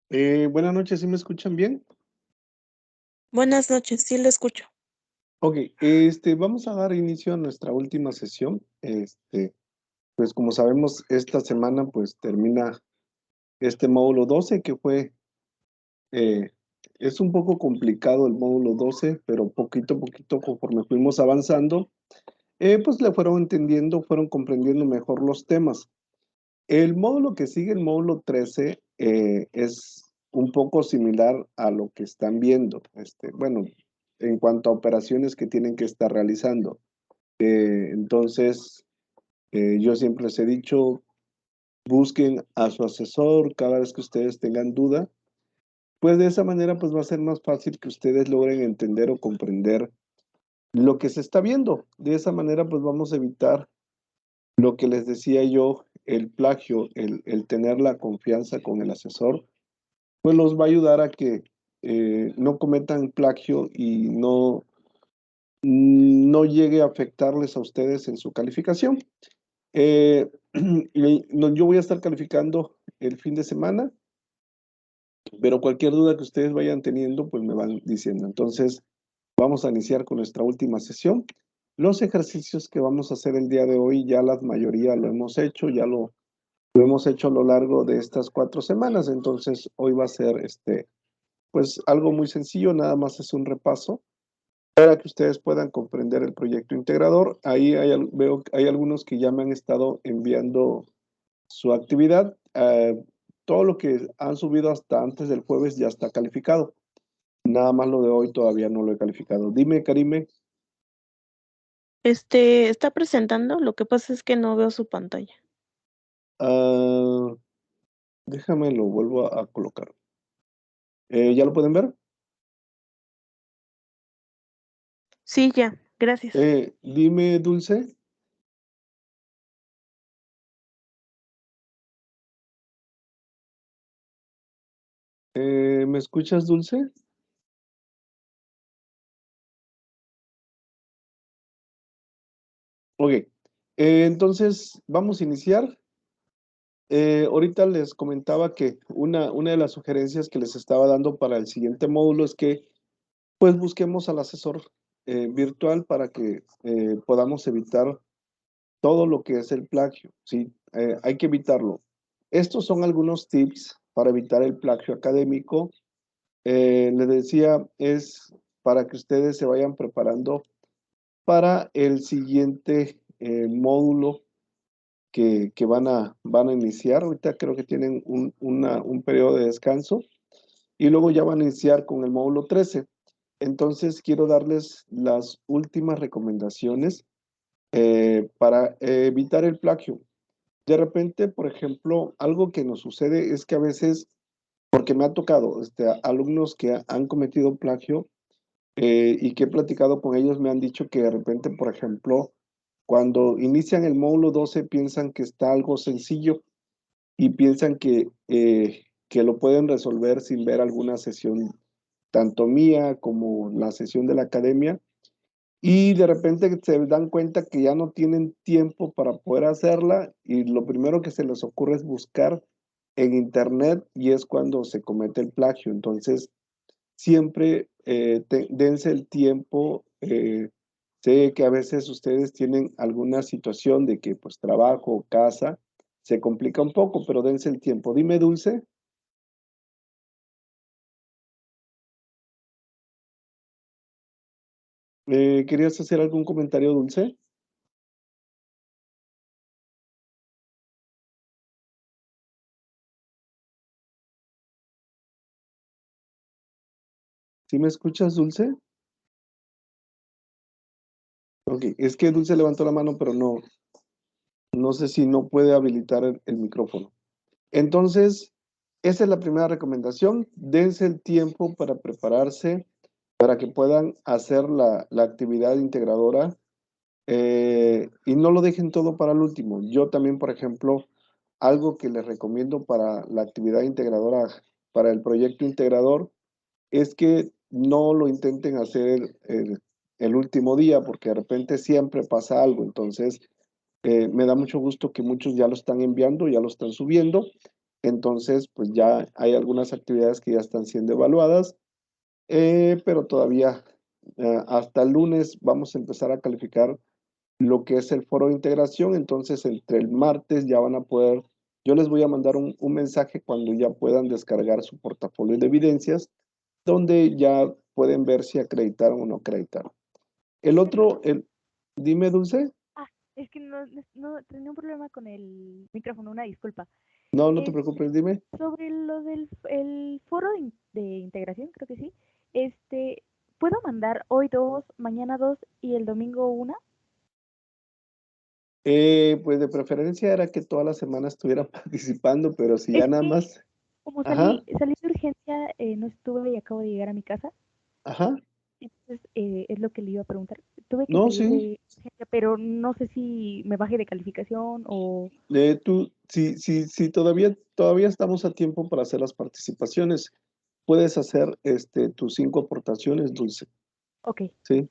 Buenas noches, ¿sí me escuchan bien? Buenas noches, sí lo escucho. Ok, vamos a dar inicio a nuestra última sesión. Pues como sabemos, esta semana pues termina este módulo 12 que eh, es un poco complicado el módulo 12, pero poquito a poquito conforme fuimos avanzando, pues le fueron entendiendo, fueron comprendiendo mejor los temas. El módulo que sigue, el módulo 13, es un poco similar a lo que están viendo. Bueno, en cuanto a operaciones que tienen que estar realizando. Entonces, yo siempre les he dicho, busquen a su asesor cada vez que ustedes tengan duda, pues de esa manera pues va a ser más fácil que ustedes logren entender o comprender lo que se está viendo. De esa manera pues vamos a evitar lo que les decía yo, el plagio, el tener la confianza con el asesor, pues los va a ayudar a que no cometan plagio y no llegue a afectarles a ustedes en su calificación. Yo voy a estar calificando el fin de semana, pero cualquier duda que ustedes vayan teniendo, pues me van diciendo. Entonces, vamos a iniciar con nuestra última sesión. Los ejercicios que vamos a hacer el día de hoy, ya la mayoría lo hemos hecho, ya lo hemos hecho a lo largo de estas 4 semanas. Entonces, hoy va a ser pues algo muy sencillo, nada más es un repaso para que ustedes puedan comprender el proyecto integrador. Ahí veo que hay algunos que ya me han estado enviando su actividad. Todo lo que han subido hasta antes del jueves ya está calificado. Nada más lo de hoy todavía no lo he calificado. Dime, Karime. Está presentando, lo que pasa es que no veo su pantalla. ah, Déjame lo vuelvo a colocar. ¿Ya lo pueden ver? Sí, ya, gracias. Dime, Dulce. ¿Me escuchas, Dulce? Ok. Entonces, vamos a iniciar. Ahorita les comentaba que una de las sugerencias que les estaba dando para el siguiente módulo es que pues busquemos al asesor virtual para que podamos evitar todo lo que es el plagio, ¿sí? Hay que evitarlo. Estos son algunos tips para evitar el plagio académico. Les decía, es para que ustedes se vayan preparando para el siguiente módulo que van a iniciar. Ahorita creo que tienen un periodo de descanso y luego ya van a iniciar con el módulo 13. Entonces, quiero darles las últimas recomendaciones para evitar el plagio. De repente, por ejemplo, algo que nos sucede es que a veces, porque me ha tocado alumnos que han cometido plagio y que he platicado con ellos, me han dicho que de repente, por ejemplo, cuando inician el módulo 12 piensan que está algo sencillo y piensan que lo pueden resolver sin ver alguna sesión, tanto mía como la sesión de la academia, y de repente se dan cuenta que ya no tienen tiempo para poder hacerla y lo primero que se les ocurre es buscar en internet y es cuando se comete el plagio. Entonces, siempre dense el tiempo. Sé que a veces ustedes tienen alguna situación de que pues trabajo, casa, se complica un poco, pero dense el tiempo. Dime, Dulce, ¿querías hacer algún comentario, Dulce? ¿Sí me escuchas, Dulce? Ok, es que Dulce levantó la mano, pero no sé si no puede habilitar el micrófono. Entonces, esa es la primera recomendación. Dense el tiempo para prepararse, para que puedan hacer la actividad integradora y no lo dejen todo para el último. Yo también, por ejemplo, algo que les recomiendo para la actividad integradora, para el proyecto integrador, es que no lo intenten hacer el último día, porque de repente siempre pasa algo. Entonces, me da mucho gusto que muchos ya lo están enviando, ya lo están subiendo. Entonces, pues ya hay algunas actividades que ya están siendo evaluadas, pero todavía hasta el lunes vamos a empezar a calificar lo que es el foro de integración. Entonces, entre el martes ya van a poder, yo les voy a mandar un mensaje cuando ya puedan descargar su portafolio de evidencias, donde ya pueden ver si acreditaron o no acreditaron. El otro, dime, Dulce. Ah, es que no tenía un problema con el micrófono, una disculpa. No, no te Es preocupes, dime. sobre lo del el foro de integración, creo que sí. Este, ¿puedo mandar hoy dos, mañana dos y el domingo una? Pues de preferencia era que toda la semana estuvieran participando, pero si Es ya nada que más. como Ajá, salí de urgencia, no estuve y acabo de llegar a mi casa. ajá. Entonces, es lo que le iba a preguntar. Tuve que No, salir sí. de urgencia, pero no sé si me baje de calificación o... Si todavía estamos a tiempo para hacer las participaciones. Puedes hacer tus 5 aportaciones, Dulce. Ok, Sí.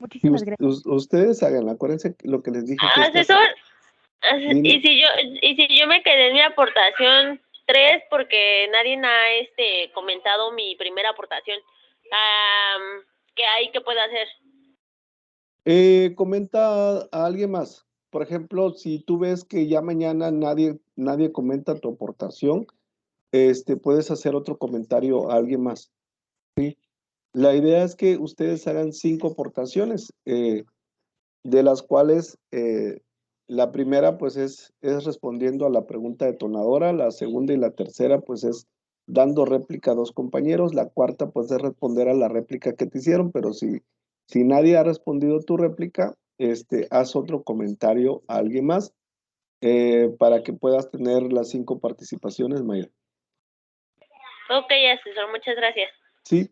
Y muchísimas gracias. ustedes hagan, acuérdense lo que les dije que Asesor, Dime. y si yo me quedé en mi aportación 3 porque nadie ha comentado mi primera aportación, ¿qué hay que puedo hacer? Comenta a alguien más. Por ejemplo, si tú ves que ya mañana nadie comenta tu aportación, puedes hacer otro comentario a alguien más. La idea es que ustedes hagan 5 aportaciones, de las cuales la primera pues es respondiendo a la pregunta detonadora, la segunda y la tercera pues es dando réplica a 2 compañeros, la cuarta pues es responder a la réplica que te hicieron, pero si nadie ha respondido tu réplica, haz otro comentario a alguien más, para que puedas tener las 5 participaciones, Maya. Ok, asesor, muchas gracias. Sí.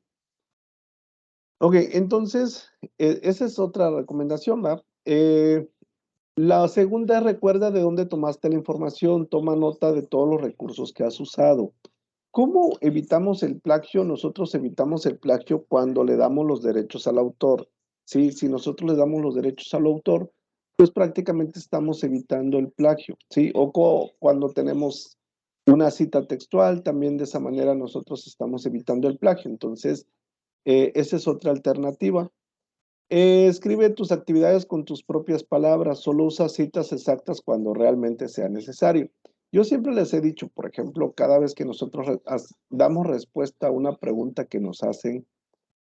Ok, entonces, esa es otra recomendación, ¿va? La segunda, recuerda de dónde tomaste la información, toma nota de todos los recursos que has usado. ¿Cómo evitamos el plagio? Nosotros evitamos el plagio cuando le damos los derechos al autor. ¿Sí? Si nosotros le damos los derechos al autor, pues prácticamente estamos evitando el plagio. ¿Sí? O cuando tenemos una cita textual, también de esa manera nosotros estamos evitando el plagio. Entonces, esa es otra alternativa. Escribe tus actividades con tus propias palabras, solo usa citas exactas cuando realmente sea necesario. Yo siempre les he dicho, por ejemplo, cada vez que nosotros damos respuesta a una pregunta que nos hacen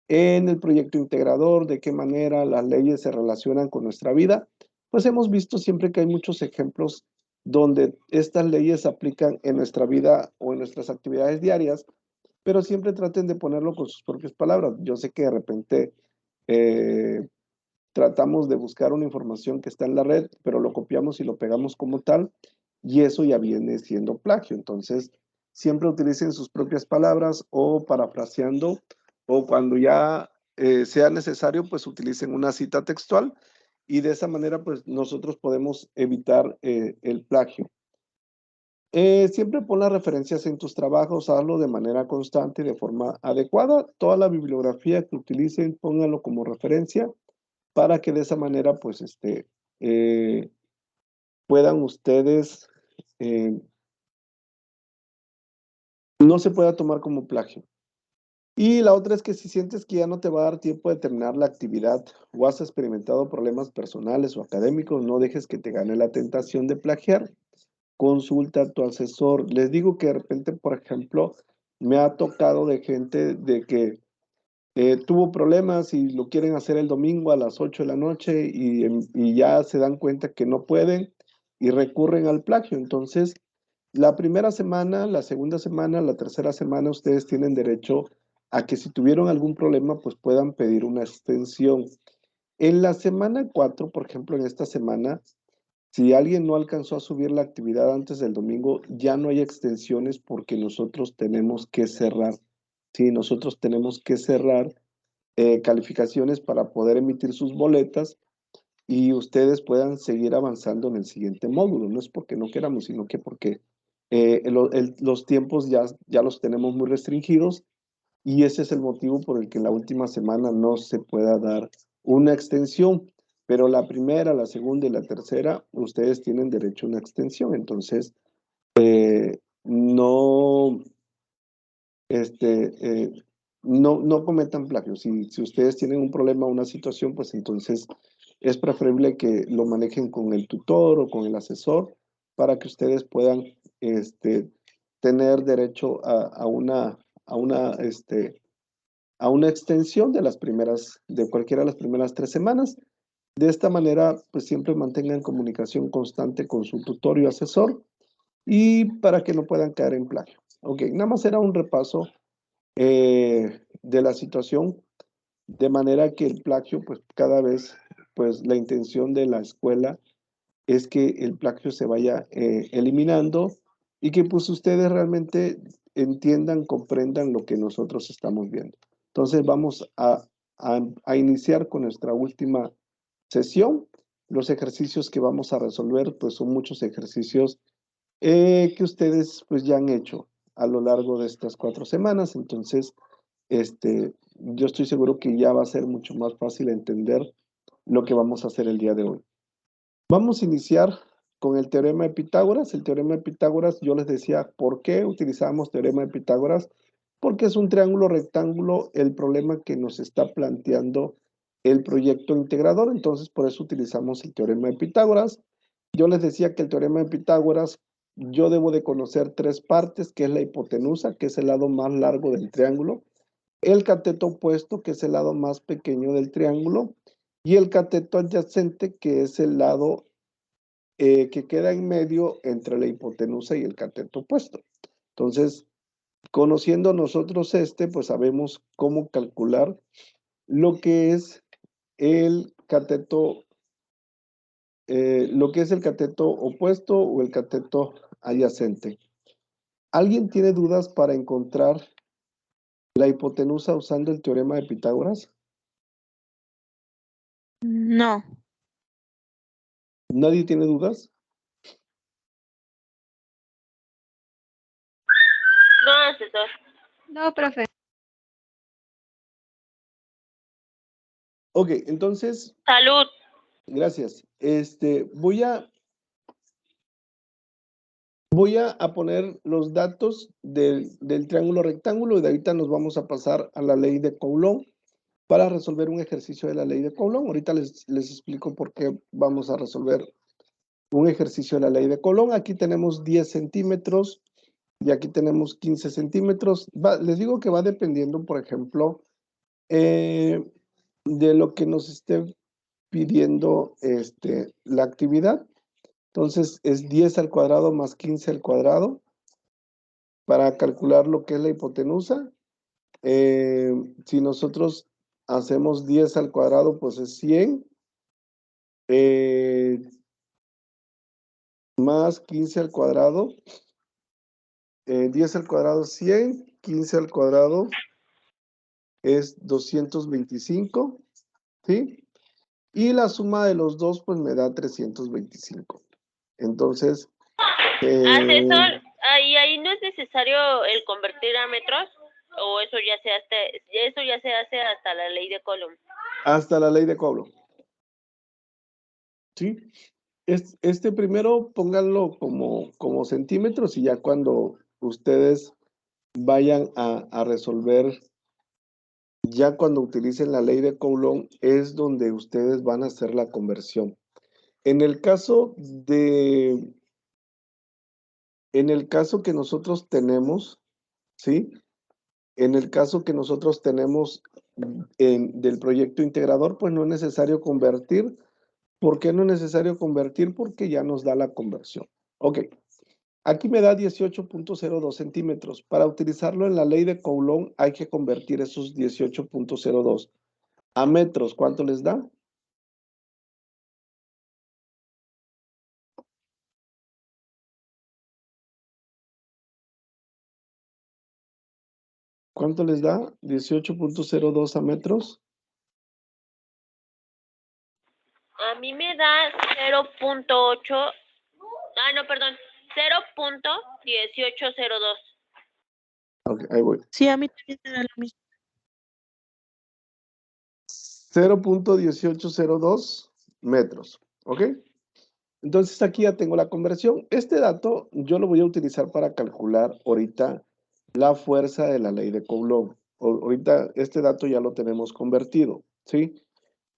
en el proyecto integrador, de qué manera las leyes se relacionan con nuestra vida, pues hemos visto siempre que hay muchos ejemplos donde estas leyes se aplican en nuestra vida o en nuestras actividades diarias, pero siempre traten de ponerlo con sus propias palabras. Yo sé que de repente eh, tratamos de buscar una información que está en la red, pero lo copiamos y lo pegamos como tal, y eso ya viene siendo plagio. Entonces, siempre utilicen sus propias palabras o parafraseando, o cuando ya sea necesario, pues utilicen una cita textual, y de esa manera, pues nosotros podemos evitar el plagio. Siempre pon las referencias en tus trabajos, hazlo de manera constante y de forma adecuada. Toda la bibliografía que utilicen, pónganlo como referencia para que de esa manera, pues, eh, puedan ustedes, no se pueda tomar como plagio. Y la otra es que si sientes que ya no te va a dar tiempo de terminar la actividad o has experimentado problemas personales o académicos, no dejes que te gane la tentación de plagiar. Consulta a tu asesor. Les digo que de repente, por ejemplo, me ha tocado de gente de que tuvo problemas y lo quieren hacer el domingo a las 8 de la noche y ya se dan cuenta que no pueden y recurren al plagio. Entonces, la primera semana, la segunda semana, la tercera semana, ustedes tienen derecho a que si tuvieron algún problema, pues puedan pedir una extensión. En la semana 4, por ejemplo, en esta semana, si alguien no alcanzó a subir la actividad antes del domingo, ya no hay extensiones porque nosotros tenemos que cerrar. Sí, nosotros tenemos que cerrar calificaciones para poder emitir sus boletas y ustedes puedan seguir avanzando en el siguiente módulo. No es porque no queramos, sino que porque los tiempos ya los tenemos muy restringidos, y ese es el motivo por el que en la última semana no se pueda dar una extensión. Pero la primera, la segunda y la tercera, ustedes tienen derecho a una extensión. Entonces, no, no cometan plagio. Si ustedes tienen un problema o una situación, pues entonces es preferible que lo manejen con el tutor o con el asesor para que ustedes puedan tener derecho a una extensión de cualquiera de las primeras 3 semanas. De esta manera, pues siempre mantengan comunicación constante con su tutor y asesor y para que no puedan caer en plagio. Ok, nada más era un repaso de la situación, de manera que el plagio, pues cada vez, pues la intención de la escuela es que el plagio se vaya eliminando y que pues ustedes realmente entiendan, comprendan lo que nosotros estamos viendo. Entonces vamos a iniciar con nuestra última sesión. Los ejercicios que vamos a resolver, pues son muchos ejercicios que ustedes pues ya han hecho a lo largo de estas 4 semanas. Entonces, yo estoy seguro que ya va a ser mucho más fácil entender lo que vamos a hacer el día de hoy. Vamos a iniciar con el teorema de Pitágoras. El teorema de Pitágoras, yo les decía, ¿por qué utilizamos teorema de Pitágoras? Porque es un triángulo rectángulo el problema que nos está planteando el proyecto integrador. Entonces, por eso utilizamos el teorema de Pitágoras. Yo les decía que el teorema de Pitágoras, yo debo de conocer 3 partes, que es la hipotenusa, que es el lado más largo del triángulo, el cateto opuesto, que es el lado más pequeño del triángulo, y el cateto adyacente, que es el lado que queda en medio entre la hipotenusa y el cateto opuesto. Entonces, conociendo nosotros pues sabemos cómo calcular lo que es el cateto, opuesto o el cateto adyacente. ¿Alguien tiene dudas para encontrar la hipotenusa usando el teorema de Pitágoras? No. ¿Nadie tiene dudas? No, asesor. No, profe. Ok, entonces, Salud. gracias. Voy a poner los datos del triángulo rectángulo y de ahorita nos vamos a pasar a la ley de Coulomb para resolver un ejercicio de la ley de Coulomb. Ahorita les explico por qué vamos a resolver un ejercicio de la ley de Coulomb. Aquí tenemos 10 centímetros y aquí tenemos 15 centímetros. Les digo que va dependiendo, por ejemplo, de lo que nos esté pidiendo la actividad. Entonces es 10 al cuadrado más 15 al cuadrado para calcular lo que es la hipotenusa. Si nosotros hacemos 10 al cuadrado, pues es 100. Más 15 al cuadrado. 10 al cuadrado es 100. 15 al cuadrado es 225. ¿Sí? Y la suma de los dos, pues me da 325. Entonces, Asesor, ahí no es necesario el convertir a metros, o eso ya se hace hasta la ley de Coulomb. hasta la ley de Coulomb. ¿Sí? Primero pónganlo como centímetros y ya cuando ustedes vayan a resolver, ya cuando utilicen la ley de Coulomb, es donde ustedes van a hacer la conversión. En el caso que nosotros tenemos, ¿sí? En el caso que nosotros tenemos del proyecto integrador, pues no es necesario convertir. ¿Por qué no es necesario convertir? Porque ya nos da la conversión. Ok. Aquí me da 18.02 centímetros. Para utilizarlo en la ley de Coulomb hay que convertir esos 18.02 a metros. ¿Cuánto les da? ¿Cuánto les da? 18.02 a metros. A mí me da 0.8. Ah, no, perdón. 0.1802. Ok, ahí voy. Sí, a mí también me da lo mismo. 0.1802 metros. ¿Ok? Entonces aquí ya tengo la conversión. Este dato yo lo voy a utilizar para calcular ahorita la fuerza de la ley de Coulomb. Ahorita este dato ya lo tenemos convertido, ¿sí?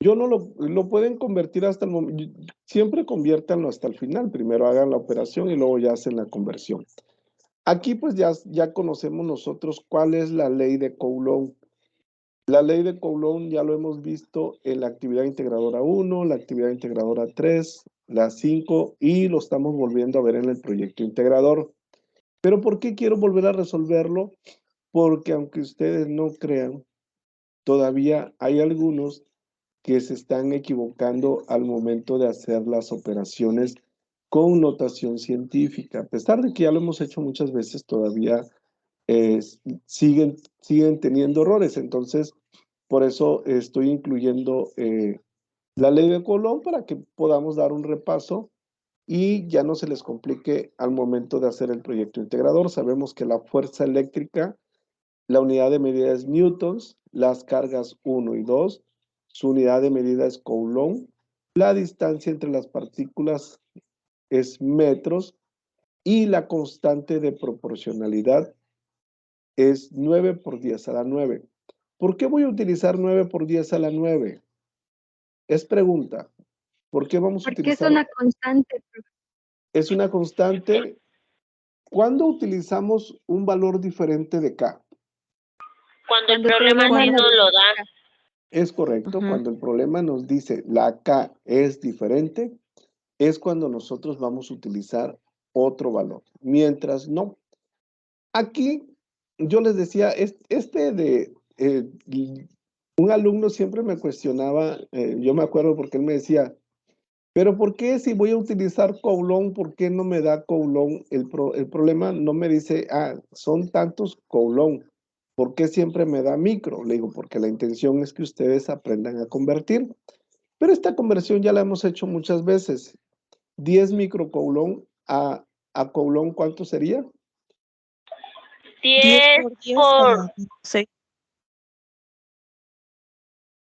Yo no lo pueden convertir hasta el momento. Siempre conviértanlo hasta el final. Primero hagan la operación y luego ya hacen la conversión. Aquí pues ya conocemos nosotros cuál es la ley de Coulomb. La ley de Coulomb ya lo hemos visto en la actividad integradora 1, la actividad integradora 3, la 5 y lo estamos volviendo a ver en el proyecto integrador. Pero ¿por qué quiero volver a resolverlo? Porque aunque ustedes no crean, todavía hay algunos que se están equivocando al momento de hacer las operaciones con notación científica. A pesar de que ya lo hemos hecho muchas veces, todavía siguen teniendo errores. Entonces, por eso estoy incluyendo la ley de Coulomb para que podamos dar un repaso y ya no se les complique al momento de hacer el proyecto integrador. Sabemos que la fuerza eléctrica, la unidad de medida es newtons, las cargas 1 y 2, su unidad de medida es Coulomb, la distancia entre las partículas es metros y la constante de proporcionalidad es 9 por 10 a la 9. ¿Por qué voy a utilizar 9 por 10 a la 9? Es pregunta. ¿Por qué vamos a Porque es utilizar? una constante. Es una constante. ¿Cuándo utilizamos un valor diferente de K? Cuando el Cuando el problema problema sí nos nos lo dice da. K. Es correcto. Ujú. Cuando el problema nos dice la K es diferente, es cuando nosotros vamos a utilizar otro valor. Mientras no. Aquí yo les decía, un alumno siempre me cuestionaba, yo me acuerdo porque él me decía, pero ¿por qué si voy a utilizar Coulomb, por qué no me da Coulomb? El problema no me dice, son tantos Coulomb, ¿por qué siempre me da micro? Le digo, porque la intención es que ustedes aprendan a convertir. Pero esta conversión ya la hemos hecho muchas veces. 10 microcoulomb a Coulomb, ¿cuánto sería? 10 10 por 10 a por la menos 6.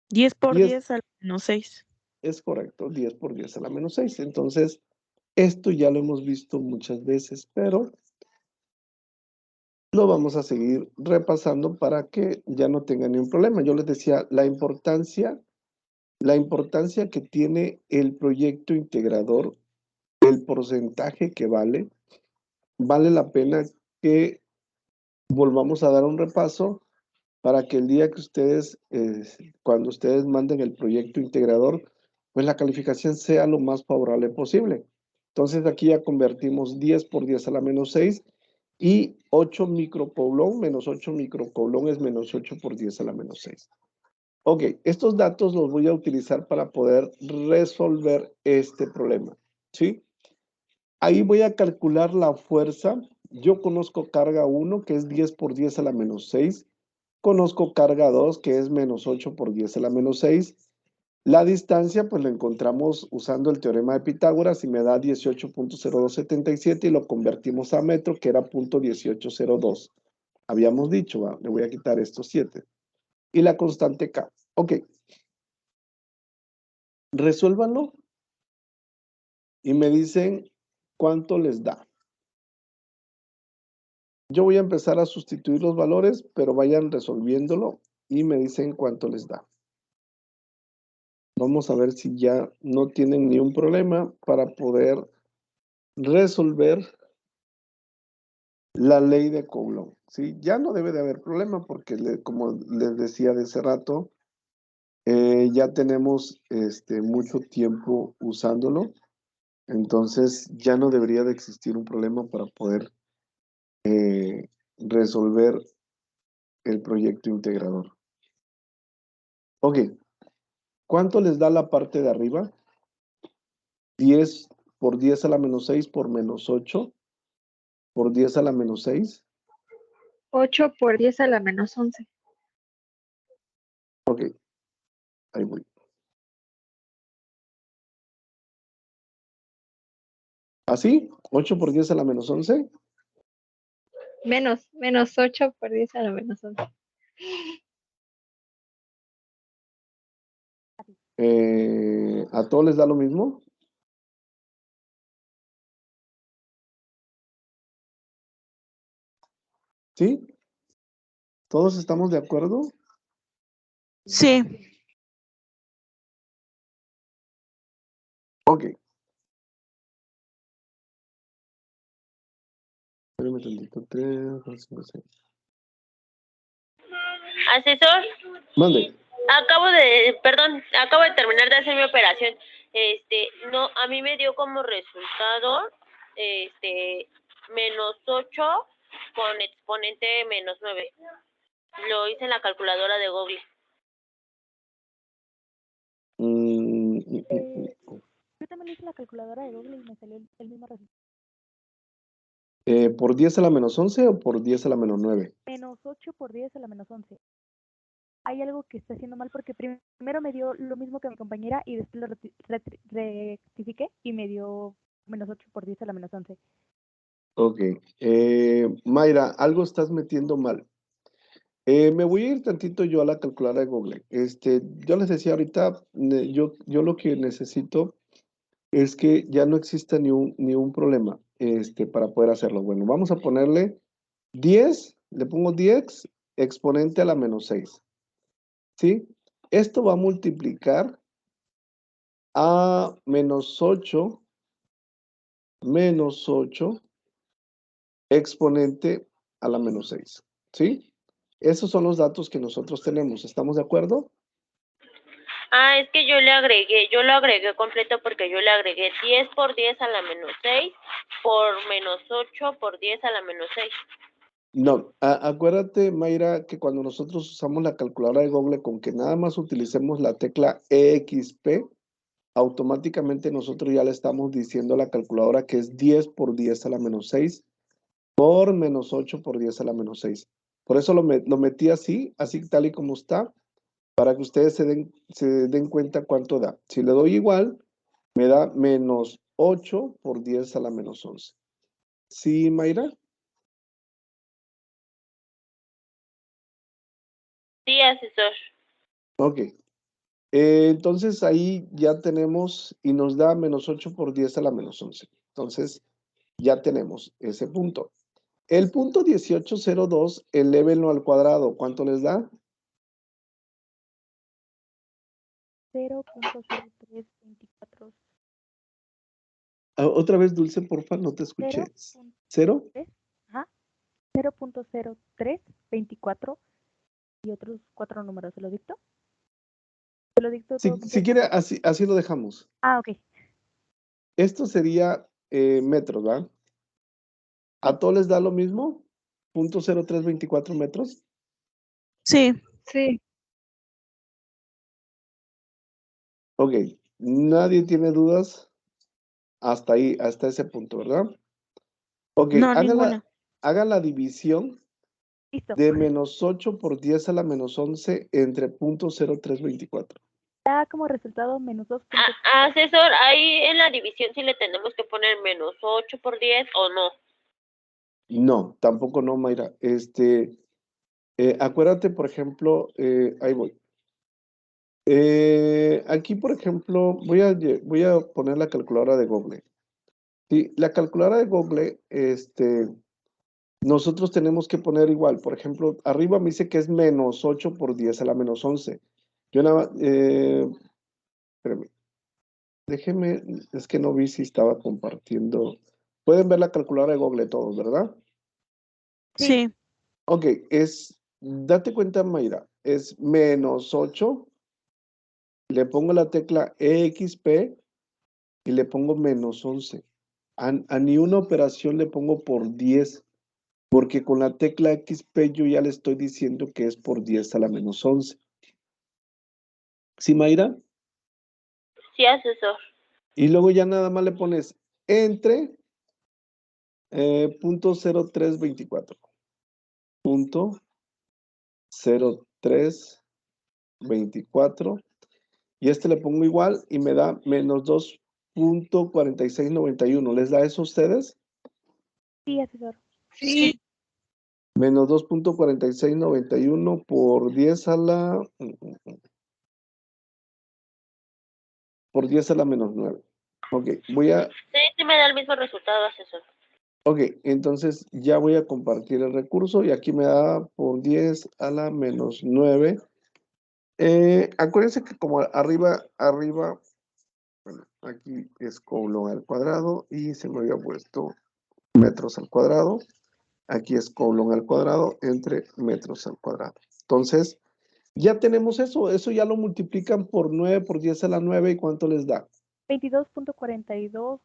10 por 10, 10 a la menos 6. es correcto, 10 por 10 a la menos 6. Entonces, esto ya lo hemos visto muchas veces, pero lo vamos a seguir repasando para que ya no tengan ningún problema. Yo les decía, la importancia que tiene el proyecto integrador, el porcentaje que vale la pena que volvamos a dar un repaso para que el día que ustedes, cuando ustedes manden el proyecto integrador, pues la calificación sea lo más favorable posible. Entonces aquí ya convertimos 10 por 10 a la menos 6 y 8 microcoulomb menos 8 microcoulomb es menos 8 por 10 a la menos 6. Ok, estos datos los voy a utilizar para poder resolver este problema, ¿sí? Ahí voy a calcular la fuerza. Yo conozco carga 1, que es 10 por 10 a la menos 6. Conozco carga 2, que es menos 8 por 10 a la menos 6. La distancia, pues lo encontramos usando el teorema de Pitágoras y me da 18.0277 y lo convertimos a metro, que era .1802. Habíamos dicho, le voy a quitar estos 7. Y la constante K. Ok. Resuélvanlo y me dicen cuánto les da. Yo voy a empezar a sustituir los valores, pero vayan resolviéndolo y me dicen cuánto les da. Vamos a ver si ya no tienen ni un problema para poder resolver la ley de Coulomb. ¿Sí? Ya no debe de haber problema porque, como les decía de hace rato, ya tenemos mucho tiempo usándolo. Entonces ya no debería de existir un problema para poder resolver el proyecto integrador. Ok, ¿cuánto les da la parte de arriba? 10 por 10 a la menos 6 por menos 8 por 10 a la menos 6. 8 por 10 a la menos 11. Ok, ahí voy. ¿Así? 8 por 10 a la menos 11. Menos 8 por 10 a la menos 11. ¿A todos les da lo mismo? ¿Sí? ¿Todos estamos de acuerdo? Sí. Ok. Espérame tantito, 3, 4, 5, 6. Asesor, Mande. acabo de terminar de hacer mi operación. No, a mí me dio como resultado, -8 con exponente -9. Lo hice en la calculadora de Google. Yo también lo hice en la calculadora de Google y me salió el mismo resultado. ¿Por 10 a la menos 11 o por 10 a la menos 9? -8 por 10 a la -11. Hay algo que está haciendo mal porque primero me dio lo mismo que mi compañera y después lo rectifiqué y me dio -8 por 10 a la -11. Ok. Mayra, algo estás metiendo mal. Me voy a ir tantito yo a la calculadora de Google. Yo les decía ahorita, yo lo que necesito es que ya no exista ni un problema para poder hacerlo. Bueno, vamos a ponerle 10, le pongo 10 exponente a la menos 6. ¿Sí? Esto va a multiplicar a -8 exponente a la menos 6. ¿Sí? Esos son los datos que nosotros tenemos. ¿Estamos de acuerdo? Ah, es que yo lo agregué completo porque yo le agregué 10 por 10 a la -6 por -8 por 10 a la -6. No, acuérdate, Mayra, que cuando nosotros usamos la calculadora de Google, con que nada más utilicemos la tecla EXP, automáticamente nosotros ya le estamos diciendo a la calculadora que es 10 por 10 a la menos 6 por -8 por 10 a la menos 6. Por eso lo metí así tal y como está, para que ustedes se den cuenta cuánto da. Si le doy igual, me da -8 por 10 a la menos 11. ¿Sí, Mayra? Sí, asesor. Ok. Entonces ahí ya tenemos y nos da -8 por 10 a la menos 11. Entonces ya tenemos ese punto. El punto 1802, elévenlo al cuadrado. ¿Cuánto les da? 0.0324. Otra vez, Dulce, porfa, no te escuché. ¿Cero? Ajá. 0.0324 y otros 4 números. ¿Se lo dicto? ¿Se lo dicto todo Si completo? quiere, así lo dejamos. Ah, ok. Esto sería metros, ¿verdad? ¿A todos les da lo mismo? .0324 metros. Sí. Sí. Ok, nadie tiene dudas hasta ahí, hasta ese punto, ¿verdad? Ok, No, ninguna. haga la división Listo. de -8 por 10 a la menos 11 entre .0324. Da como resultado -2. Asesor, ahí en la división sí le tenemos que poner -8 por 10 o no. No, tampoco no, Mayra. Acuérdate, por ejemplo, ahí voy. Aquí, por ejemplo, voy a poner la calculadora de Google. Sí, la calculadora de Google, nosotros tenemos que poner igual. Por ejemplo, arriba me dice que es -8 por 10 a la menos 11. Yo nada más, espérame. Déjeme, es que no vi si estaba compartiendo. Pueden ver la calculadora de Google todos, ¿verdad? Sí. Ok, date cuenta, Mayra, es -8, le pongo la tecla EXP y le pongo -11. A ni una operación le pongo por 10, porque con la tecla XP yo ya le estoy diciendo que es por 10 a la menos 11. ¿Sí, Mayra? Sí, asesor. Y luego ya nada más le pones entre .0324. .0324. Y le pongo igual y me da -2.4691. ¿Les da eso a ustedes? Sí, asesor. Sí. -2.4691 por 10 a la... por 10 a la menos 9. Ok, Sí, sí me da el mismo resultado, asesor. Ok, entonces ya voy a compartir el recurso y aquí me da por 10 a la menos 9. Acuérdense que como arriba, bueno, aquí es coulomb al cuadrado y se me había puesto metros al cuadrado. Aquí es coulomb al cuadrado entre metros al cuadrado. Entonces, ya tenemos eso ya lo multiplican por 9 por 10 a la 9 ¿y cuánto les da? 22.42,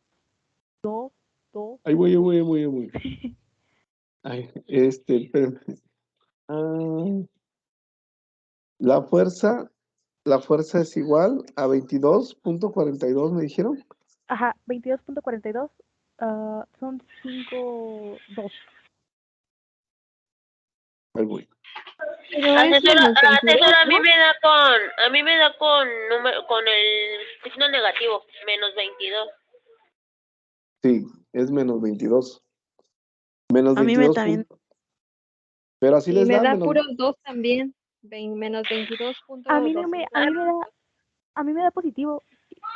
Ahí voy. Ay, espérame. Ah, la fuerza es igual a 22.42, me dijeron. Ajá, 22.42, son 5.2. Pero Ahí voy. es menos 22, Asesora, ¿no? a mí me da con con el signo negativo, menos 22. Sí, es menos 22. Menos A mí me 22 también. pero así Y les me da da menos. puros 2 también. Menos A mí no me, 22.200. a mí me da positivo.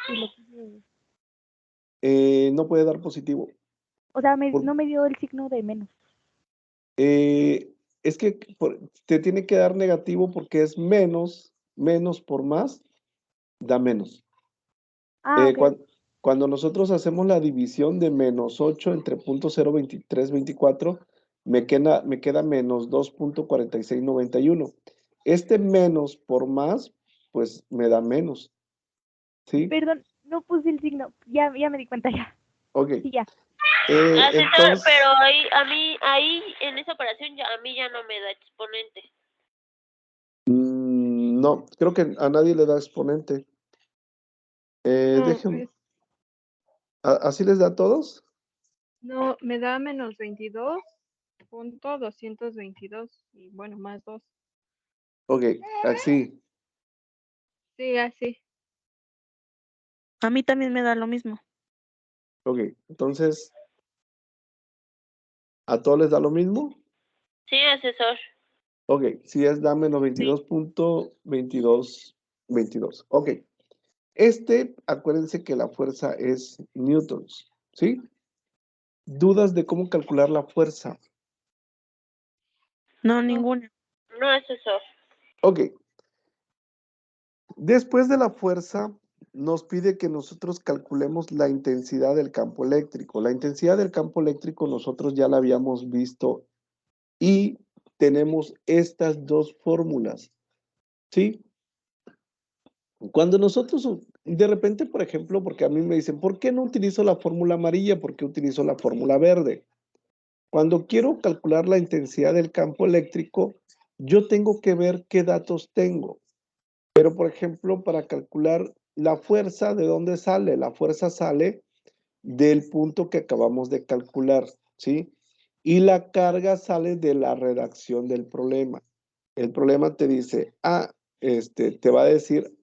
Y lo puse- No puede dar positivo. O sea, Por- no me dio el signo de menos. es que te tiene que dar negativo porque es menos por más, da menos. Ah, ok. Cuando nosotros hacemos la división de menos 8 entre .02324, me queda menos 2.4691. Este menos por más, pues me da menos, ¿sí? Perdón, no puse el signo. Ya me di cuenta ya. Ok. Sí, ya. Entonces, Pero ahí en esa operación ya a mí ya no me da exponente. no, creo que a nadie le da exponente. No, Déjenme, ¿así les da a todos? no, me da menos 22.222. Y bueno, más 2. Ok, así. Sí, así. A mí también me da lo mismo. Ok, entonces, ¿a todos les da lo mismo? Sí, asesor. Ok, si es da menos 22.2222. Ok, acuérdense que la fuerza es newtons, ¿sí? ¿Dudas de cómo calcular la fuerza? No, ninguna. No, asesor. Ok, después de la fuerza, nos pide que nosotros calculemos la intensidad del campo eléctrico. La intensidad del campo eléctrico nosotros ya la habíamos visto y tenemos estas dos fórmulas, ¿sí? Cuando nosotros, de repente, por ejemplo, porque a mí me dicen, ¿por qué no utilizo la fórmula amarilla? ¿Por qué utilizo la fórmula verde? Cuando quiero calcular la intensidad del campo eléctrico, yo tengo que ver qué datos tengo. Pero, por ejemplo, para calcular la fuerza, ¿de dónde sale? La fuerza sale del punto que acabamos de calcular, ¿sí? Y la carga sale de la redacción del problema. El problema te dice, te va a decir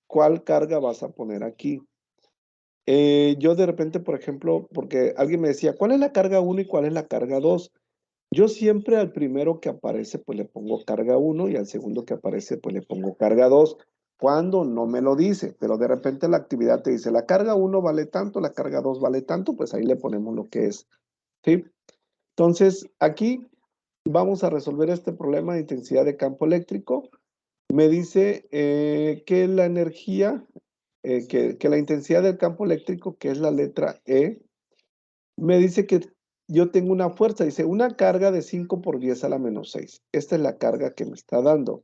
cuál carga vas a poner aquí. Yo de repente, por ejemplo, porque alguien me decía, ¿cuál es la carga 1 y cuál es la carga 2? Yo siempre al primero que aparece, pues le pongo carga 1 y al segundo que aparece, pues le pongo carga 2. Cuando no me lo dice, pero de repente la actividad te dice, la carga 1 vale tanto, la carga 2 vale tanto, pues ahí le ponemos lo que es, ¿sí? Entonces, aquí vamos a resolver este problema de intensidad de campo eléctrico. Me dice que la energía, que la intensidad del campo eléctrico, que es la letra E, me dice que yo tengo una fuerza, dice una carga de 5 por 10 a la menos 6. Esta es la carga que me está dando.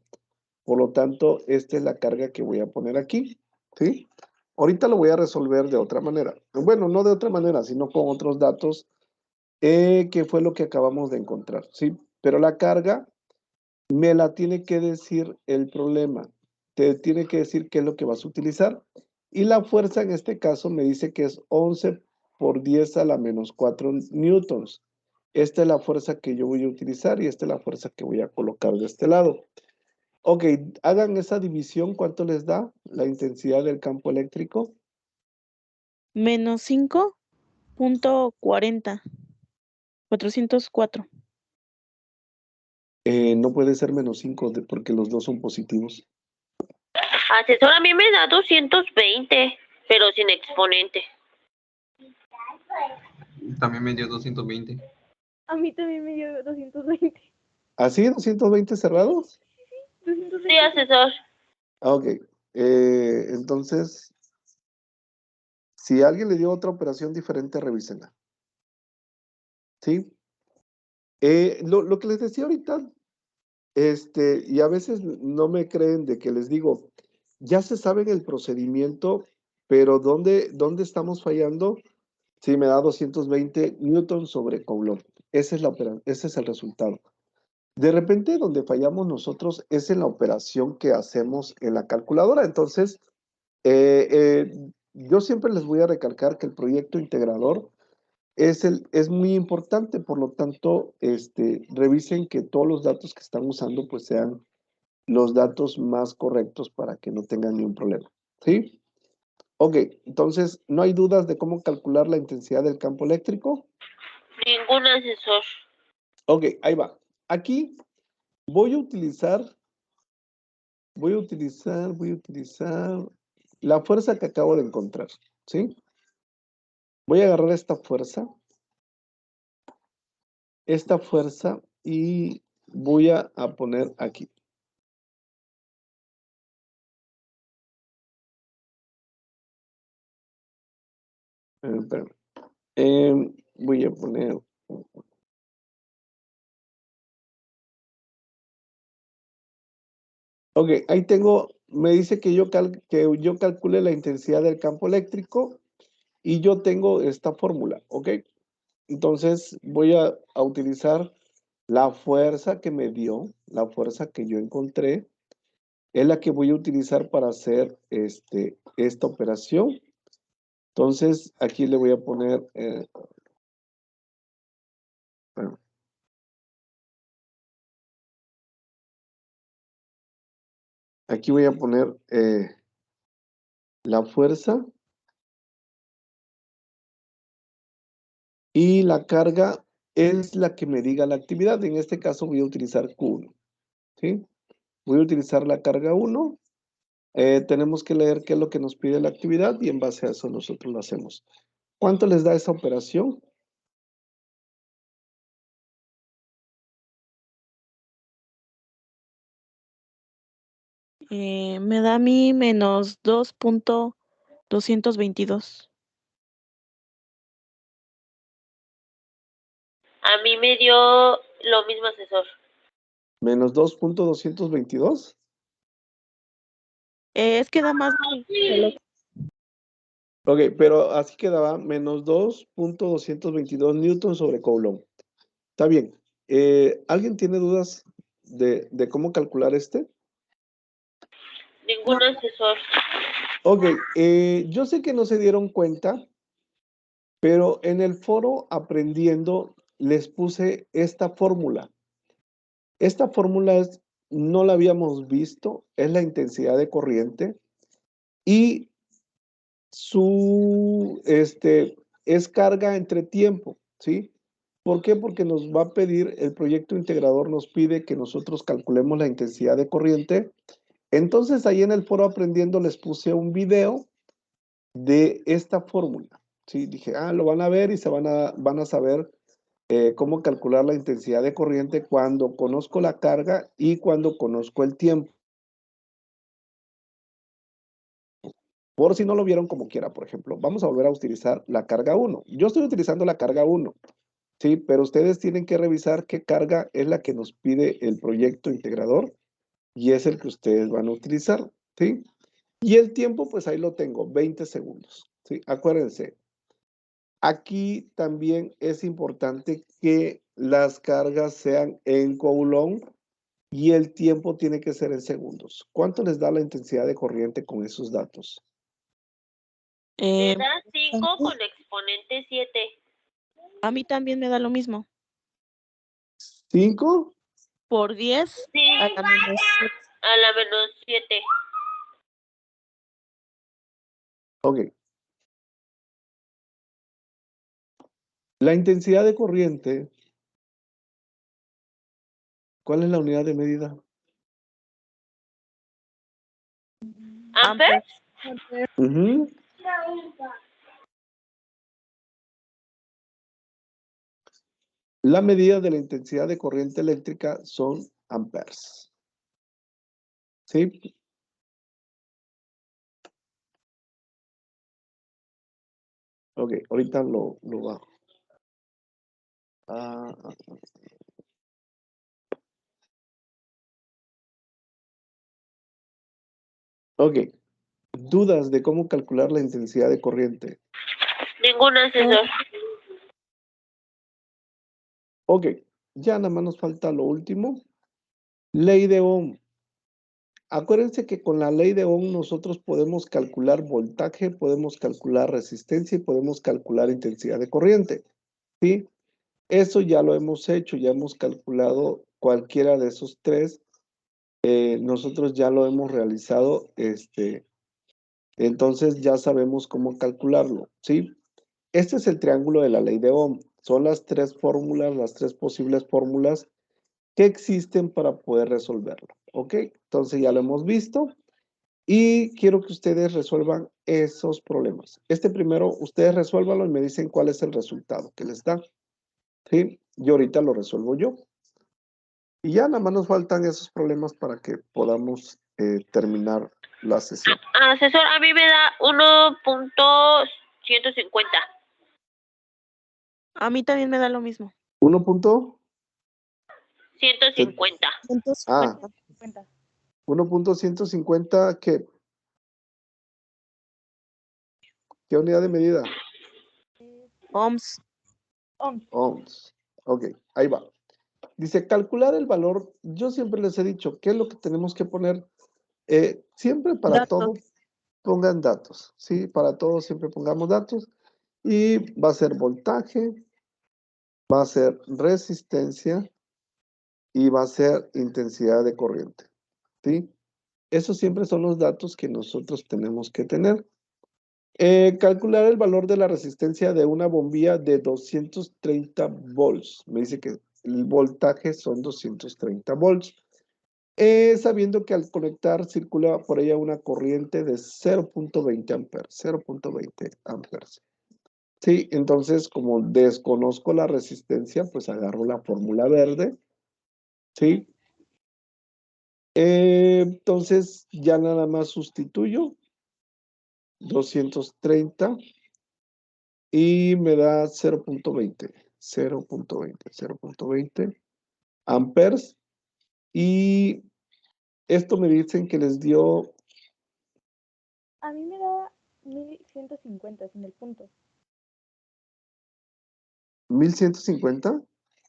Por lo tanto, esta es la carga que voy a poner aquí, ¿sí? Ahorita lo voy a resolver de otra manera. Bueno, no de otra manera, sino con otros datos, que fue lo que acabamos de encontrar, ¿sí? Pero la carga me la tiene que decir el problema. Te tiene que decir qué es lo que vas a utilizar. Y la fuerza en este caso me dice que es 11 por 10 a la menos 4 newtons. Esta es la fuerza que yo voy a utilizar y esta es la fuerza que voy a colocar de este lado. Ok, hagan esa división. ¿Cuánto les da la intensidad del campo eléctrico? Menos 5.40. 404. No puede ser menos 5 porque los dos son positivos. Asesor, a mí me da 220, pero sin exponente. También me dio 220. A mí también me dio 220. ¿Así? ¿220 cerrados? 220. Sí, asesor. Ah, ok. Entonces, si alguien le dio otra operación diferente, revísenla. ¿Sí? Lo que les decía ahorita, y a veces no me creen de que les digo, ya se sabe el procedimiento, pero ¿dónde estamos fallando? Sí, me da 220 newtons sobre Coulomb. Ese es el resultado. De repente, donde fallamos nosotros es en la operación que hacemos en la calculadora. Entonces, yo siempre les voy a recalcar que el proyecto integrador es muy importante, por lo tanto, revisen que todos los datos que están usando pues sean los datos más correctos para que no tengan ningún problema. ¿Sí? Ok, entonces, ¿no hay dudas de cómo calcular la intensidad del campo eléctrico? Ningún asesor. Ok, ahí va. Aquí voy a utilizar la fuerza que acabo de encontrar, ¿sí? Voy a agarrar esta fuerza y voy a poner aquí. Espérame. Voy a poner. Ok, ahí tengo, me dice que yo calcule la intensidad del campo eléctrico y yo tengo esta fórmula, ¿ok? Entonces voy a utilizar la fuerza que me dio, la fuerza que yo encontré, es la que voy a utilizar para hacer esta operación. Entonces aquí le voy a poner, bueno, aquí voy a poner la fuerza y la carga es la que me diga la actividad. En este caso voy a utilizar Q1, ¿sí? Voy a utilizar la carga 1. Tenemos que leer qué es lo que nos pide la actividad y en base a eso nosotros lo hacemos. ¿Cuánto les da esa operación? Me da a mí menos 2.222. A mí me dio lo mismo, asesor. Menos 2.222. Es que da más de lo Ok, pero así quedaba menos 2.222 newtons sobre Coulomb. Está bien. ¿Alguien tiene dudas de cómo calcular Ningún asesor. Ok, yo sé que no se dieron cuenta, pero en el foro aprendiendo les puse esta fórmula. Esta fórmula no la habíamos visto, es la intensidad de corriente y es carga entre tiempo, ¿sí? ¿Por qué? Porque nos va a pedir, el proyecto integrador nos pide que nosotros calculemos la intensidad de corriente. Entonces ahí en el foro aprendiendo les puse un video de esta fórmula, ¿sí? Dije, lo van a ver y van a saber cómo calcular la intensidad de corriente cuando conozco la carga y cuando conozco el tiempo. Por si no lo vieron como quiera, por ejemplo, vamos a volver a utilizar la carga 1. Yo estoy utilizando la carga 1, ¿sí? Pero ustedes tienen que revisar qué carga es la que nos pide el proyecto integrador y es el que ustedes van a utilizar, ¿sí? Y el tiempo, pues ahí lo tengo, 20 segundos, ¿sí? Acuérdense, aquí también es importante que las cargas sean en Coulomb y el tiempo tiene que ser en segundos. ¿Cuánto les da la intensidad de corriente con esos datos? Me da 5 con exponente 7. A mí también me da lo mismo. ¿5? Por 10 Sí, a la menos 7. a la menos 7. Ok. La intensidad de corriente, ¿cuál es la unidad de medida? ¿Amperes? Ujú. La medida de la intensidad de corriente eléctrica son amperes. ¿Sí? Ok, ahorita lo bajo. Ok. ¿Dudas de cómo calcular la intensidad de corriente? Ningún asesor. Ok, ya nada más nos falta lo último. Ley de Ohm. Acuérdense que con la ley de Ohm nosotros podemos calcular voltaje, podemos calcular resistencia y podemos calcular intensidad de corriente. ¿Sí? Eso ya lo hemos hecho, ya hemos calculado cualquiera de esos tres. Nosotros ya lo hemos realizado, entonces ya sabemos cómo calcularlo. ¿Sí? Este es el triángulo de la ley de Ohm. Son las tres fórmulas, las tres posibles fórmulas que existen para poder resolverlo. ¿Ok? Entonces ya lo hemos visto y quiero que ustedes resuelvan esos problemas. Este primero, ustedes resuélvanlo y me dicen cuál es el resultado que les da. ¿Sí? Y ahorita lo resuelvo yo. Y ya nada más nos faltan esos problemas para que podamos terminar la sesión. Asesor, a mí me da 1.150. A mí también me da lo mismo. 1 punto. 150. Ah, 50. 1.150, ¿qué unidad de medida? Ohms. Ohms. Ok, ahí va. Dice, calcular el valor. Yo siempre les he dicho, ¿qué es lo que tenemos que poner? Siempre para Datos. todo, pongan datos. ¿Sí? Para todo siempre pongamos datos. Y va a ser voltaje, va a ser resistencia y va a ser intensidad de corriente. ¿Sí? Esos siempre son los datos que nosotros tenemos que tener. Calcular el valor de la resistencia de una bombilla de 230 volts. Me dice que el voltaje son 230 volts. Sabiendo que al conectar circula por ella una corriente de 0.20 amperes. 0.20 amperes. Sí, entonces como desconozco la resistencia, pues agarro la fórmula verde. ¿Sí? Entonces ya nada más sustituyo 230 y me da 0.20 amperes. Y esto me dicen que les dio A mí me da 1150 sin el punto. 1150.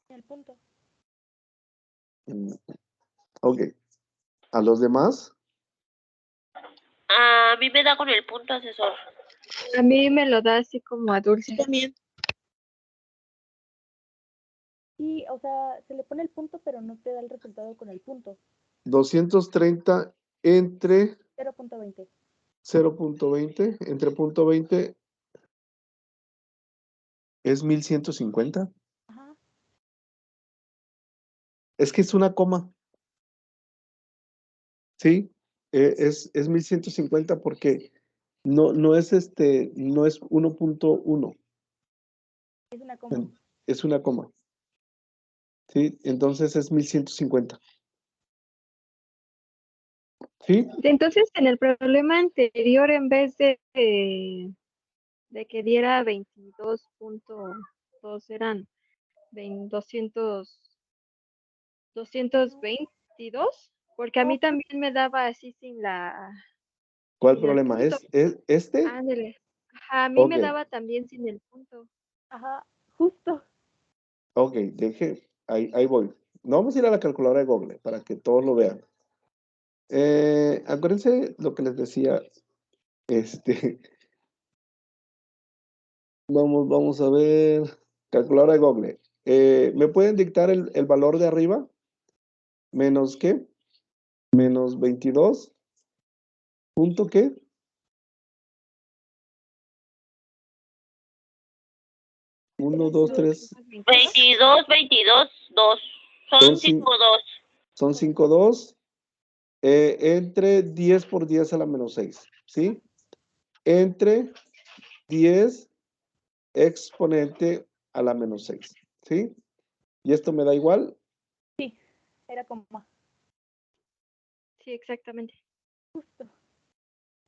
Sin el punto. Ok. ¿A los demás? A mí me da con el punto, asesor. A mí me lo da así como a Dulce. También. Y, o sea, se le pone el punto, pero no te da el resultado con el punto. 230 entre 0.20. 0.20. Entre punto 20 es 1150. Ajá. Es que es una coma. ¿Sí? Es 1150 porque no es no es 1.1. Es una coma. Es una coma. ¿Sí? Entonces es 1150. ¿Sí? Entonces, en el problema anterior, en vez de que diera 22.2, eran 222, porque a mí también me daba así ¿Cuál sin el problema? punto. ¿Es este? Ándele. Ajá, a mí Ok. me daba también sin el punto. Ajá, justo. Ok, ahí voy. No vamos a ir a la calculadora de Google para que todos lo vean. Acuérdense lo que les decía. Vamos a ver. Calculadora de Google. ¿Me pueden dictar el valor de arriba? ¿Menos qué? Menos 22. ¿Punto qué? 1, 2, 3. 22, 2. Son 5, 2. Son 5, 2. Entre 10 por 10 a la menos 6. ¿Sí? Entre 10 exponente a la menos 6. ¿Sí? ¿Y esto me da igual? Sí, era coma. Sí, exactamente. Justo.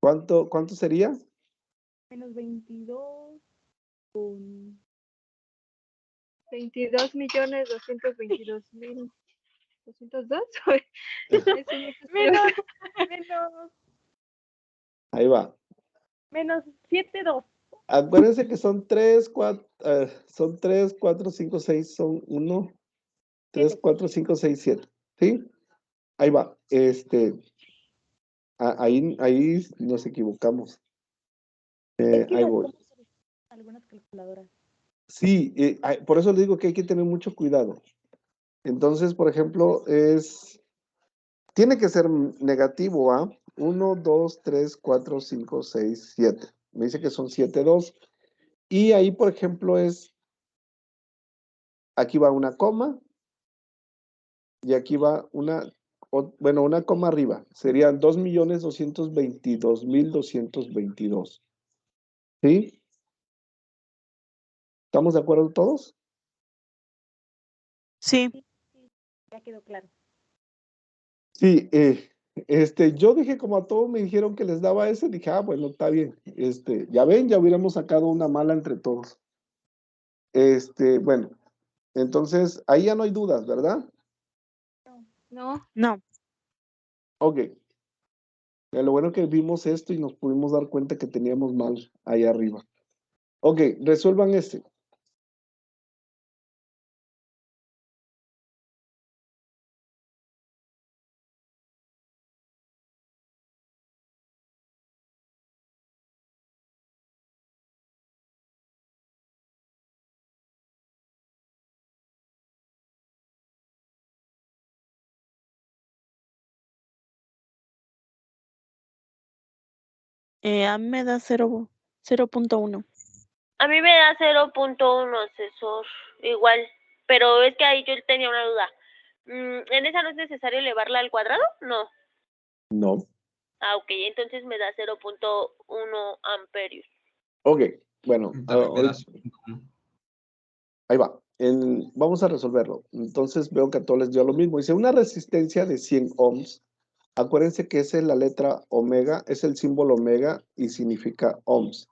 ¿Cuánto sería? Menos 22 con... 22.222.202. Menos Ahí va. menos 7,2. Acuérdense que son 3, 4, 5, 6, son 1, 3, 4, 5, 6, 7. ¿Sí? Ahí va. Ahí nos equivocamos. Es que Ahí las voy. comas son algunas calculadoras. Sí, por eso les digo que hay que tener mucho cuidado. Entonces, por ejemplo, tiene que ser negativo, ¿ah? 1, 2, 3, 4, 5, 6, 7. Me dice que son 7, 2. Y ahí, por ejemplo, aquí va una coma y aquí va una coma arriba. Serían 2.222.222. ¿Sí? ¿Estamos de acuerdo todos? Sí. Ya quedó claro. Sí, yo dije como a todos me dijeron que les daba ese, dije, bueno, está bien. Ya ven, ya hubiéramos sacado una mala entre todos. Bueno, entonces ahí ya no hay dudas, ¿verdad? No. No. Ok. Lo bueno que vimos esto y nos pudimos dar cuenta que teníamos mal ahí arriba. Ok, resuelvan este. A mí me da 0.1. A mí me da 0.1, asesor, igual, pero es que ahí yo tenía una duda. ¿En esa no es necesario elevarla al cuadrado? No. No. Ah, ok, entonces me da 0.1 amperios. Ok, bueno, También me da 0.1. ahí va. Vamos a resolverlo. Entonces veo que a todos les dio lo mismo. Dice una resistencia de 100 ohms. Acuérdense que esa es la letra omega, es el símbolo omega y significa ohms.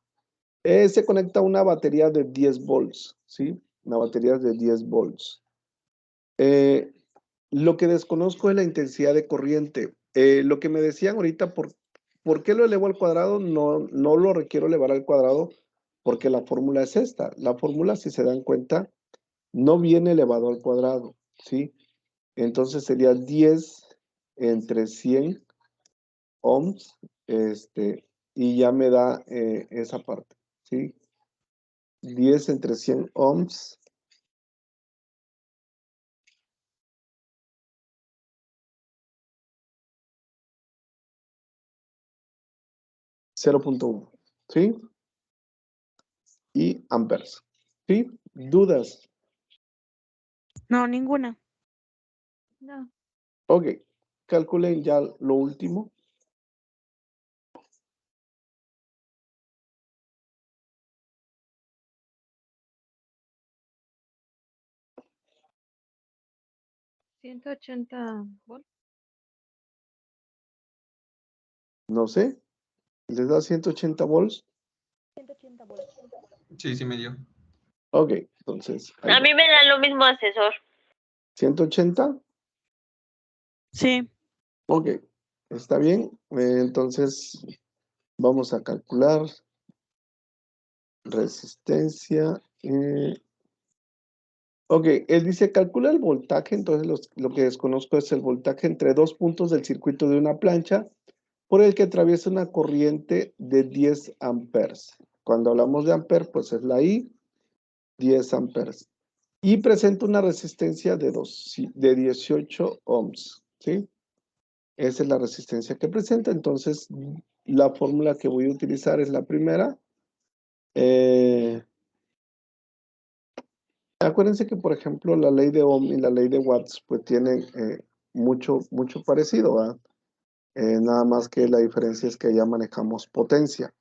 Se conecta a una batería de 10 volts, ¿sí? Una batería de 10 volts. Lo que desconozco es la intensidad de corriente. Lo que me decían ahorita, ¿por qué lo elevo al cuadrado? No lo requiero elevar al cuadrado porque la fórmula es esta. La fórmula, si se dan cuenta, no viene elevado al cuadrado, ¿sí? Entonces sería 10 entre 100 ohms, y ya me da esa parte, ¿sí? 10 entre 100 ohms. .1, ¿sí? Y amperes, ¿sí? ¿Dudas? No, ninguna. No. Ok, calculen ya lo último. ¿180 volts? No sé, ¿les da 180 volts? 180 volts. Sí, me dio. Ok, entonces, ahí A va. mí me da lo mismo, asesor. 180, Sí. ok, está bien. Entonces, vamos a calcular resistencia. Ok, él dice calcula el voltaje, entonces lo que desconozco es el voltaje entre dos puntos del circuito de una plancha por el que atraviesa una corriente de 10 amperes. Cuando hablamos de amper, pues es la I, 10 amperes. Y presenta una resistencia de 18 ohms, ¿sí? Esa es la resistencia que presenta, entonces la fórmula que voy a utilizar es la primera. Acuérdense que, por ejemplo, la ley de Ohm y la ley de Watts, pues tienen mucho parecido, ¿verdad? Nada más que la diferencia es que ya manejamos potencia.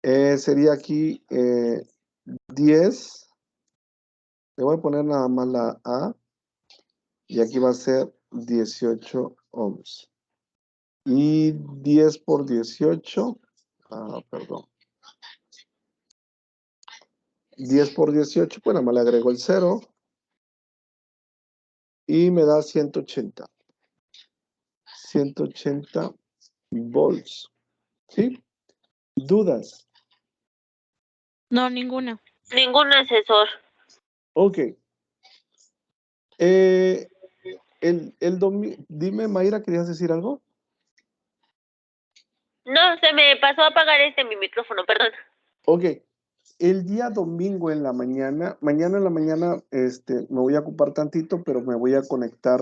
Sería aquí 10 Le voy a poner nada más la A y aquí va a ser 18 ohms. Y 10 por 18, perdón. 10 por 18, pues nada más le agrego el 0 y me da 180. 180 volts. ¿Sí? ¿Dudas? No, ninguna. Ningún asesor. Ok. El domingo, dime, Mayra, ¿querías decir algo? No, se me pasó a apagar mi micrófono, perdón. Ok. El día domingo en la mañana, mañana en la mañana, me voy a ocupar tantito, pero me voy a conectar,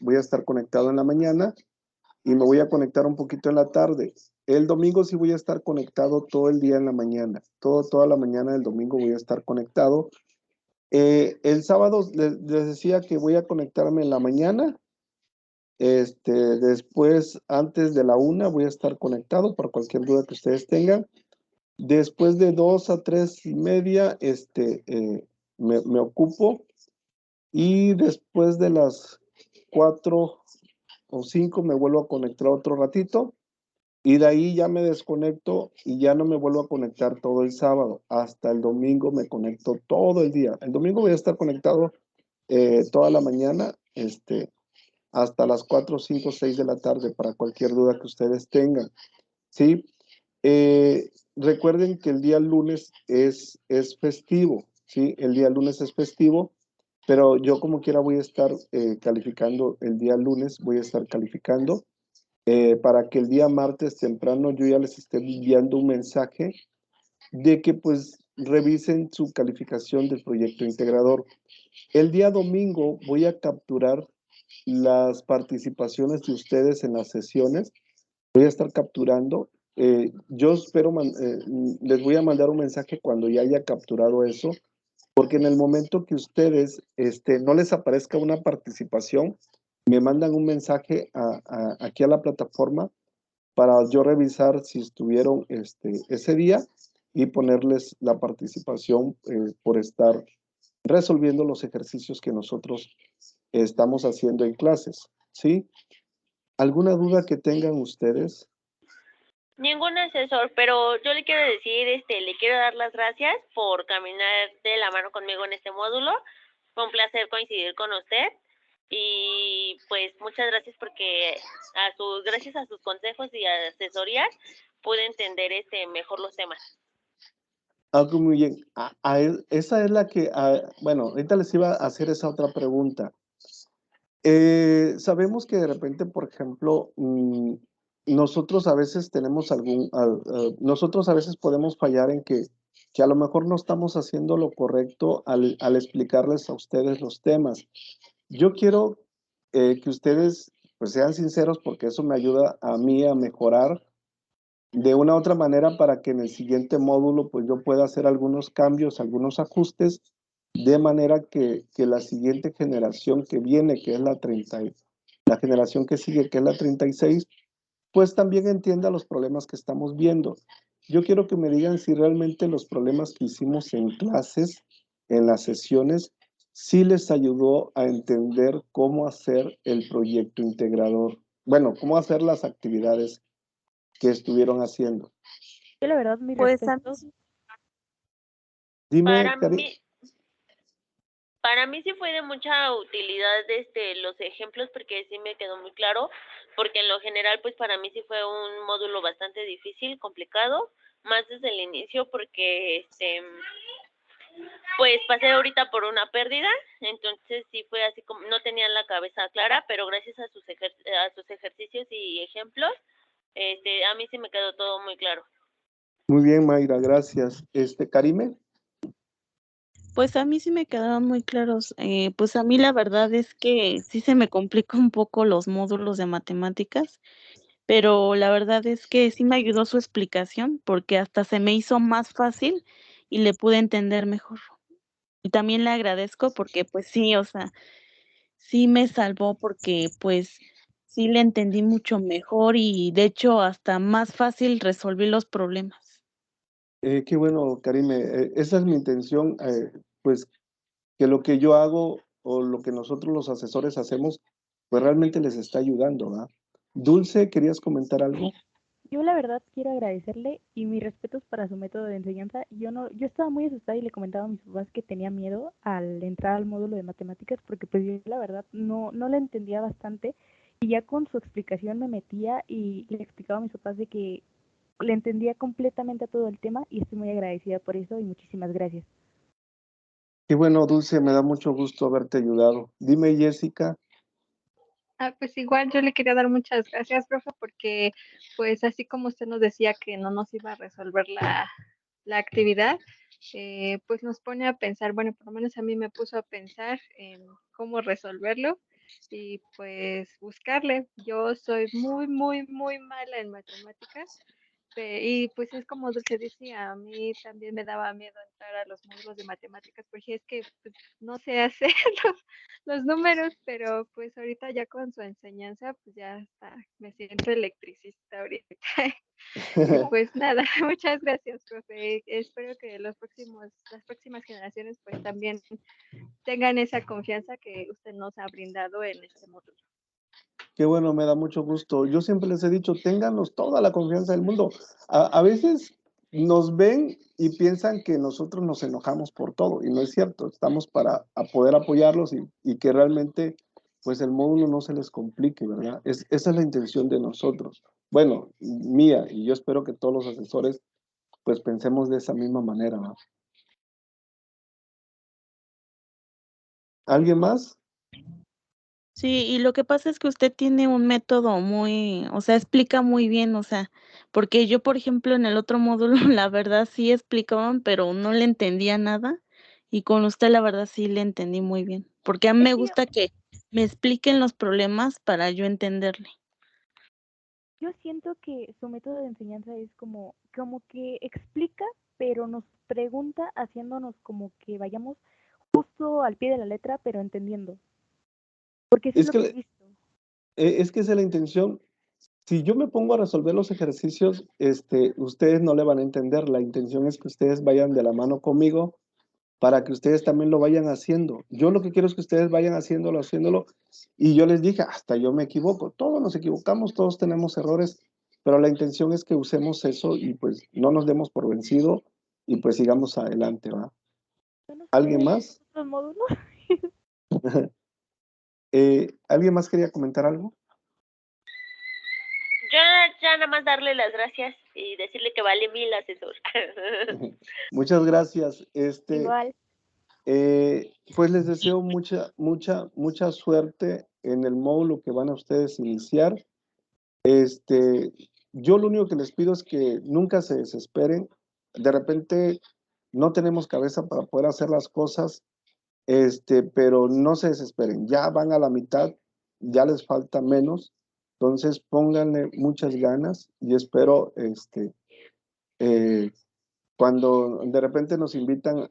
voy a estar conectado en la mañana y me voy a conectar un poquito en la tarde. El domingo sí voy a estar conectado todo el día en la mañana. Toda la mañana del domingo voy a estar conectado. El sábado les decía que voy a conectarme en la mañana. Después, antes de la 1, voy a estar conectado para cualquier duda que ustedes tengan. Después de 2 a 3:30, me ocupo. Y después de las 4 o 5 me vuelvo a conectar otro ratito. Y de ahí ya me desconecto y ya no me vuelvo a conectar todo el sábado. Hasta el domingo me conecto todo el día. El domingo voy a estar conectado toda la mañana, hasta las 4, 5, 6 de la tarde para cualquier duda que ustedes tengan. ¿Sí? Recuerden que el día lunes es festivo, ¿sí? El día lunes es festivo, pero yo como quiera voy a estar calificando el día lunes, voy a estar calificando para que el día martes temprano yo ya les esté enviando un mensaje de que pues revisen su calificación del proyecto integrador. El día domingo voy a capturar las participaciones de ustedes en las sesiones. Voy a estar capturando. Yo espero, les voy a mandar un mensaje cuando ya haya capturado eso, porque en el momento que ustedes no les aparezca una participación, me mandan un mensaje aquí a la plataforma para yo revisar si estuvieron ese día y ponerles la participación por estar resolviendo los ejercicios que nosotros estamos haciendo en clases, ¿sí? ¿Alguna duda que tengan ustedes? Ningún asesor, pero yo le quiero decir, le quiero dar las gracias por caminar de la mano conmigo en este módulo. Fue un placer coincidir con usted y pues muchas gracias porque gracias a sus consejos y asesorías pude entender mejor los temas. Algo muy bien. Esa es la que, bueno, ahorita les iba a hacer esa otra pregunta. Sabemos que de repente, por ejemplo, nosotros a veces tenemos nosotros a veces podemos fallar en que a lo mejor no estamos haciendo lo correcto al explicarles a ustedes los temas. Yo quiero que ustedes pues sean sinceros porque eso me ayuda a mí a mejorar de una u otra manera para que en el siguiente módulo pues yo pueda hacer algunos cambios, algunos ajustes, de manera que la siguiente generación que viene, que es la generación que sigue, que es la 36, pues también entienda los problemas que estamos viendo. Yo quiero que me digan si realmente los problemas que hicimos en clases, en las sesiones, sí les ayudó a entender cómo hacer el proyecto integrador. Bueno, cómo hacer las actividades que estuvieron haciendo. Yo la verdad, mi Pues respeto. Dime, Para mí sí fue de mucha utilidad los ejemplos porque sí me quedó muy claro, porque en lo general pues para mí sí fue un módulo bastante difícil, complicado, más desde el inicio porque pues pasé ahorita por una pérdida, entonces sí fue así como no tenía la cabeza clara, pero gracias a sus ejercicios y ejemplos, a mí sí me quedó todo muy claro. Muy bien, Mayra, gracias. Karime. Pues a mí sí me quedaron muy claros. Pues a mí la verdad es que sí se me complica un poco los módulos de matemáticas, pero la verdad es que sí me ayudó su explicación porque hasta se me hizo más fácil y le pude entender mejor. Y también le agradezco porque pues sí, o sea, sí me salvó porque pues sí le entendí mucho mejor y de hecho hasta más fácil resolví los problemas. Qué bueno, Karime. Esa es mi intención, pues que lo que yo hago o lo que nosotros los asesores hacemos, pues realmente les está ayudando, ¿verdad? Dulce, ¿querías comentar algo? Yo la verdad quiero agradecerle y mis respetos para su método de enseñanza. Yo estaba muy asustada y le comentaba a mis papás que tenía miedo al entrar al módulo de matemáticas porque pues yo la verdad no la entendía bastante y ya con su explicación me metía y le explicaba a mis papás de que le entendía completamente a todo el tema y estoy muy agradecida por eso y muchísimas gracias. Y bueno, Dulce, me da mucho gusto haberte ayudado. Dime, Jessica. Pues igual yo le quería dar muchas gracias, profe, porque pues así como usted nos decía que no nos iba a resolver la actividad, pues nos pone a pensar, bueno, por lo menos a mí me puso a pensar en cómo resolverlo y pues buscarle. Yo soy muy, muy, muy mala en matemáticas. Y pues es como Dulce decía, a mí también me daba miedo entrar a los módulos de matemáticas porque es que pues, no sé hacer los números, pero pues ahorita ya con su enseñanza, pues ya está, me siento electricista ahorita. Y pues nada, muchas gracias, profe. Espero que las próximas generaciones pues también tengan esa confianza que usted nos ha brindado en este módulo. Qué bueno, me da mucho gusto. Yo siempre les he dicho, ténganos toda la confianza del mundo. A veces nos ven y piensan que nosotros nos enojamos por todo, y no es cierto. Estamos para poder apoyarlos y que realmente pues el módulo no se les complique, ¿verdad? Esa es la intención de nosotros. Bueno, mía, y yo espero que todos los asesores pues pensemos de esa misma manera, ¿no? ¿Alguien más? Sí, y lo que pasa es que usted tiene un método muy, o sea, explica muy bien, o sea, porque yo, por ejemplo, en el otro módulo, la verdad sí explicaban, pero no le entendía nada, y con usted, la verdad, sí le entendí muy bien, porque a mí Es me que gusta que me expliquen los problemas para yo entenderle. yo siento que su método de enseñanza es como que explica, pero nos pregunta haciéndonos como que vayamos justo al pie de la letra, pero entendiendo. Porque eso es Es lo que he que, visto. es que esa es la intención. Si yo me pongo a resolver los ejercicios, ustedes no le van a entender. La intención es que ustedes vayan de la mano conmigo para que ustedes también lo vayan haciendo. Yo lo que quiero es que ustedes vayan haciéndolo. Y yo les dije, hasta yo me equivoco. Todos nos equivocamos, todos tenemos errores, pero la intención es que usemos eso y pues no nos demos por vencido y pues sigamos adelante, ¿va? Yo no ¿Alguien sé más? otros módulos. ¿Alguien más quería comentar algo? Yo ya nada más darle las gracias y decirle que vale 1000 asesor. Muchas gracias. Igual. Pues les deseo mucha suerte en el módulo que van a ustedes iniciar. Yo lo único que les pido es que nunca se desesperen. De repente no tenemos cabeza para poder hacer las cosas, pero no se desesperen. Ya van a la mitad, ya les falta menos. Entonces pónganle muchas ganas y espero, eh, cuando de repente nos invitan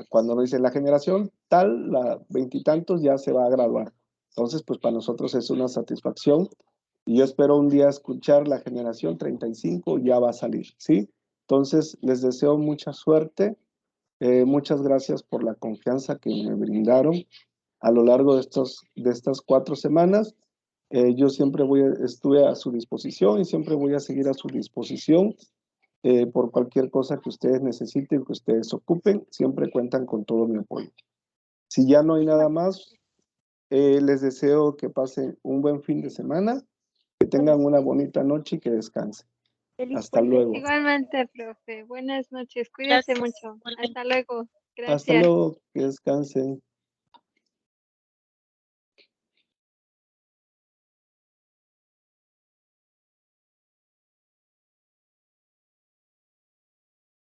cuando nos dicen la generación tal, la veintitantos ya se va a graduar. Entonces, pues para nosotros es una satisfacción y yo espero un día escuchar la generación 35 ya va a salir, ¿sí? Entonces, les deseo mucha suerte. Muchas gracias por la confianza que me brindaron a lo largo de estas 4 semanas. Yo siempre estuve a su disposición y siempre voy a seguir a su disposición. Por cualquier cosa que ustedes necesiten, que ustedes ocupen, siempre cuentan con todo mi apoyo. Si ya no hay nada más, les deseo que pasen un buen fin de semana, que tengan una bonita noche y que descansen. Feliz Hasta puente. luego. Igualmente, profe. Buenas noches. Cuídese Gracias. mucho. Hasta luego. Hasta Gracias. luego, que descansen.